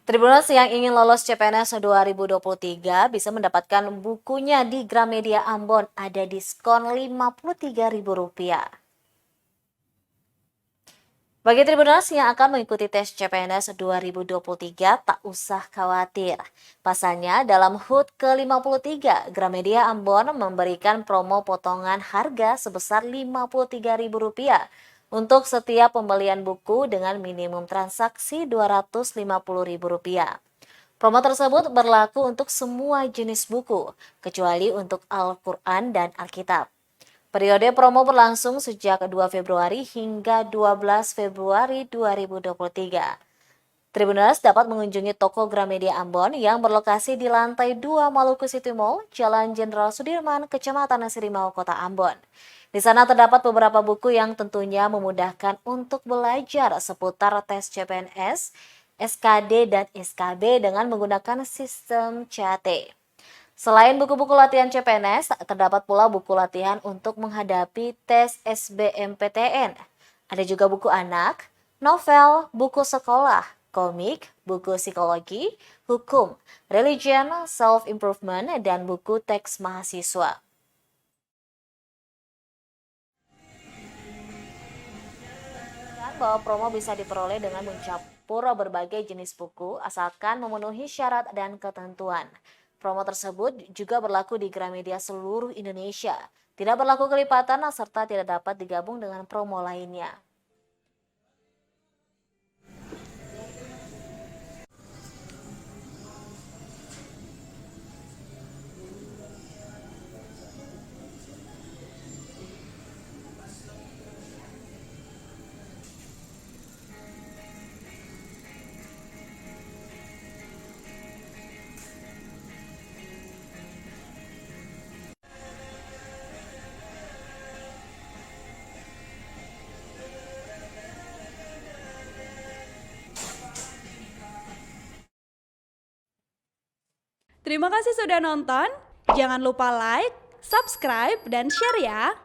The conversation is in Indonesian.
Tribuners yang ingin lolos CPNS 2023 bisa mendapatkan bukunya di Gramedia Ambon, ada diskon Rp53.000. Bagi Tribuners yang akan mengikuti tes CPNS 2023, tak usah khawatir. Pasalnya, dalam HUT ke-53, Gramedia Ambon memberikan promo potongan harga sebesar Rp53.000 untuk setiap pembelian buku dengan minimum transaksi Rp250.000. Promo tersebut berlaku untuk semua jenis buku, kecuali untuk Al-Quran dan Alkitab. Periode promo berlangsung sejak 2 Februari hingga 12 Februari 2023. Tribuners dapat mengunjungi toko Gramedia Ambon yang berlokasi di lantai 2 Maluku City Mall, Jalan Jenderal Sudirman, Kecamatan Sirimau, Kota Ambon. Di sana terdapat beberapa buku yang tentunya memudahkan untuk belajar seputar tes CPNS, SKD, dan SKB dengan menggunakan sistem CAT. Selain buku-buku latihan CPNS, terdapat pula buku latihan untuk menghadapi tes SBMPTN. Ada juga buku anak, novel, buku sekolah, komik, buku psikologi, hukum, religion, self-improvement, dan buku teks mahasiswa. Bahwa promo bisa diperoleh dengan mencampur berbagai jenis buku asalkan memenuhi syarat dan ketentuan. Promo tersebut juga berlaku di Gramedia seluruh Indonesia. Tidak berlaku kelipatan serta tidak dapat digabung dengan promo lainnya. Terima kasih sudah nonton. Jangan lupa like, subscribe, dan share ya.